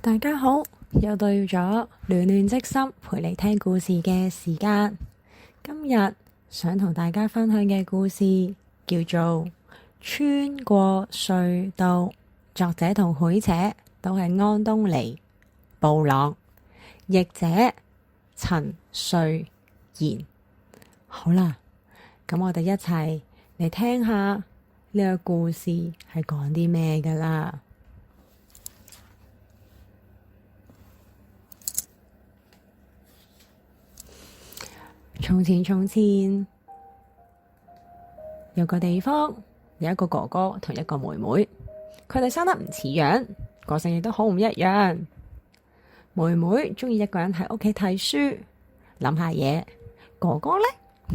大家好，又到咗暖暖即心陪你聽故事嘅時間。今日想同大家分享嘅故事叫做《穿過隧道》，作者同繪者都係安東尼·布朗，譯者陳瑞賢。好啦，咁我哋一齊嚟聽下呢個故事係講啲咩㗎喇。從前，有個地方有一個哥哥同一個妹妹，佢哋生得唔似樣，個性亦都好唔一樣。妹妹中意一個人喺屋企睇書諗下嘢，哥哥呢，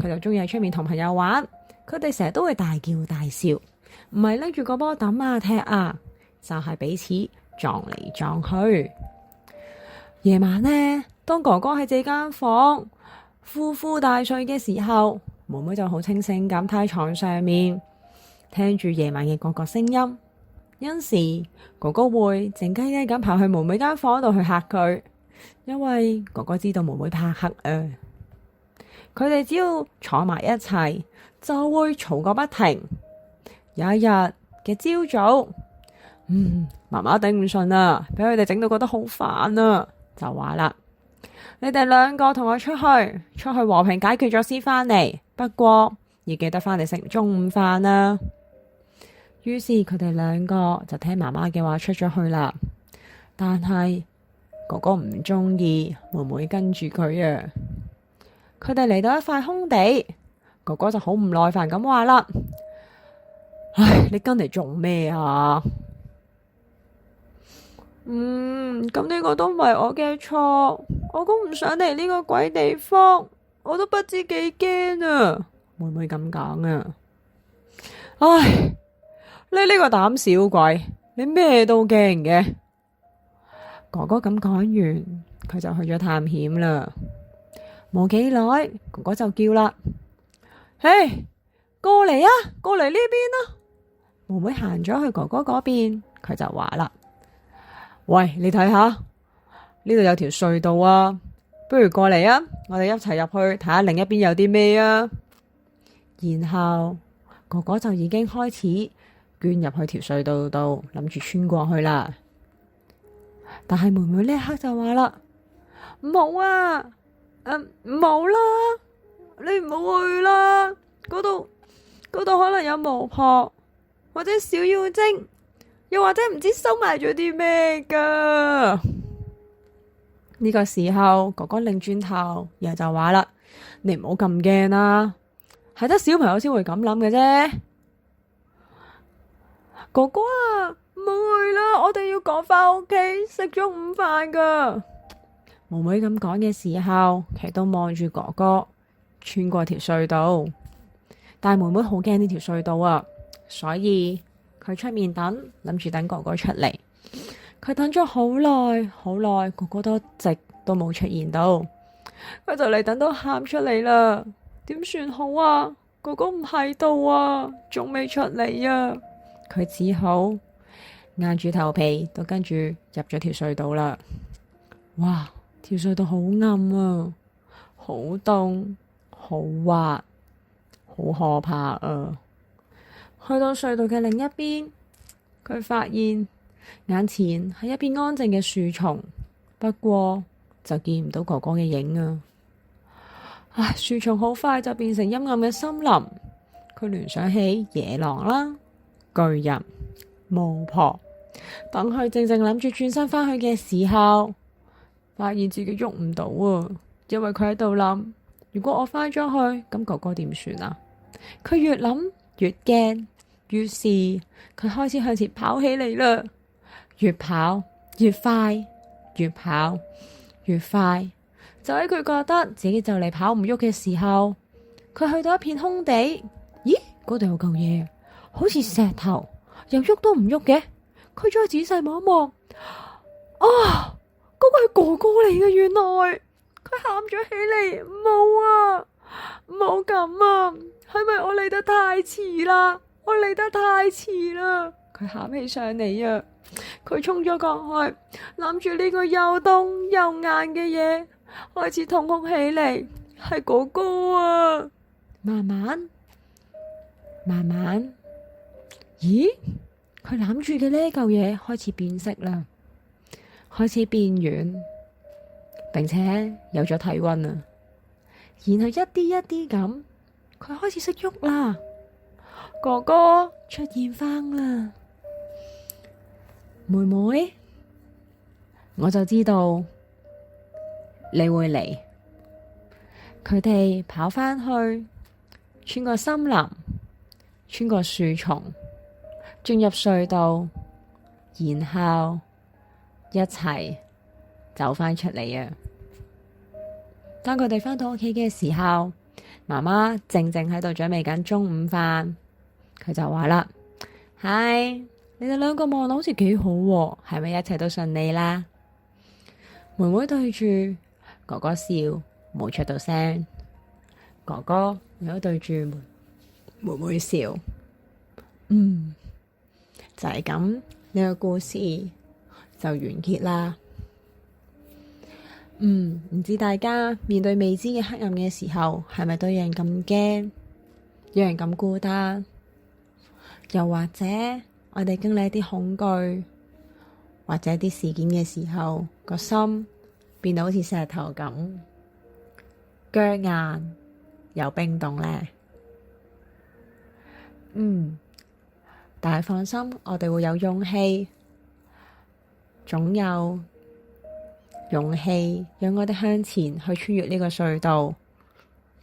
佢就中意喺出面同朋友玩。佢哋成日都會大叫大笑，唔係拎住個波揼啊踢啊，就係彼此撞嚟撞去。夜晚呢，當哥哥喺自己間房呼呼大睡嘅時候，妹妹就好清醒咁喺床上面聽住夜晚嘅各個聲音。有時哥哥會靜雞雞咁跑去妹妹間房度去嚇佢，因為哥哥知道妹妹怕黑啊。佢哋只要坐埋一齊就會嘈個不停。有一日嘅朝早，媽媽頂唔順啦，俾佢哋整到覺得好煩啊，就話啦：你哋兩個同我出去和平解決咗先返嚟，不過要記得返嚟食中午飯啊。於是佢哋兩個就聽媽媽嘅話出咗去啦。但係哥哥唔中意妹妹跟住佢啊。佢哋嚟到一塊空地，哥哥就好唔耐煩咁話啦：唉，你跟嚟做咩啊？咁呢個都唔係我嘅錯，我都唔想嚟呢個鬼地方，我都不知幾驚啊！妹妹咁講啊。唉，你呢個膽小鬼，你咩都驚嘅。哥哥咁講完，佢就去咗探險啦。冇幾耐，哥哥就叫啦：嘿，過嚟啊，過嚟呢邊啊！妹妹行咗去哥哥嗰邊，佢就話啦：喂，你睇下呢度有條隧道啊，不如過嚟啊，我哋一齊入去睇下另一邊有啲咩啊。然後哥哥就已經開始鑽入去條隧道度，諗住穿過去啦。但係妹妹呢一刻就話啦：唔好啊，唔好啦，你唔好去啦，嗰度可能有巫婆或者小妖精，又或者唔知收埋咗啲咩噶。呢個時候，哥哥擰轉頭，然後就話啦：你唔好咁驚啦，係得小朋友先會咁諗嘅啫。哥哥啊，唔好去啦，我哋要趕返屋企食咗午飯噶。妹妹咁講嘅時候，佢都望住哥哥穿過條隧道，但係妹妹好驚呢條隧道啊，所以佢出面等，諗住等哥哥出嚟。佢等咗好耐好耐，哥哥都一直都冇出現到，佢就嚟等到喊出嚟啦。點算好啊？哥哥唔喺度啊，仲未出嚟啊！佢只好硬住頭皮，都跟住入咗條隧道啦。哇！條隧道好暗啊，好凍，好滑，好可怕啊！去到隧道嘅另一邊，佢發現眼前係一片安靜嘅樹叢，不過就見唔到哥哥嘅影啊！唉，樹叢好快就變成陰暗嘅森林。佢聯想起野狼啦、巨人、巫婆。等佢正正諗住轉身返去嘅時候，發現自己喐唔到啊！因為佢喺度諗：如果我返咗去，咁哥哥點算啊？佢越諗越驚，於是佢開始向前跑起嚟啦。越跑越快，越跑越快。就喺佢覺得自己就嚟跑唔喐嘅時候，佢去到一片空地。咦？嗰度有嚿嘢，好似石頭，又喐都唔喐嘅。佢再仔細望一望，啊！嗰個係哥哥嚟嘅，原來佢喊咗起嚟，冇啊，冇咁啊，係咪我嚟得太遲啦？我嚟得太遲啦！佢喊起上嚟啊！佢衝咗過去，攬住呢個又凍又硬嘅嘢，開始痛哭起嚟。係哥哥啊！慢慢，咦？佢攬住嘅呢嚿嘢開始變色啦，開始變軟，並且有咗體溫啦。然後一啲一啲咁，佢開始識喐啦。哥哥出現返啦，妹妹，我就知道你會嚟。佢哋跑返去，穿過森林，穿過樹叢，進入隧道，然後一齊走返出嚟啊！當佢哋返到屋企嘅時候，媽媽正喺度準備緊中午飯，佢就話啦：嗨，你哋兩個望落好似幾好喎，係咪一切都順利啦？妹妹對住哥哥笑，冇出到聲。哥哥亦都對住妹妹笑。就係咁，呢個故事就完結啦。唔知大家面對未知嘅黑暗嘅時候，係咪都一樣咁驚，一樣咁孤單？又或者我哋經歷一啲恐懼，或者啲事件嘅時候，個心變到好似石頭咁，僵硬又冰凍呢？但係放心，我哋會有勇氣，總有勇氣讓我哋向前去穿越呢個隧道。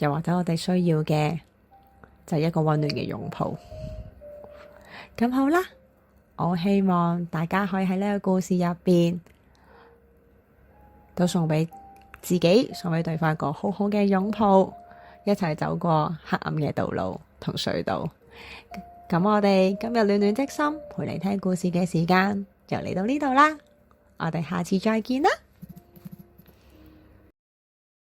又或者我哋需要嘅就係一個溫暖嘅擁抱。咁好啦，我希望大家可以喺呢個故事入邊都送俾自己，送俾對方一個好好嘅擁抱，一齊走過黑暗嘅道路同隧道。咁我哋今日暖暖的心陪你聽故事嘅時間就嚟到呢度啦，我哋下次再見啦。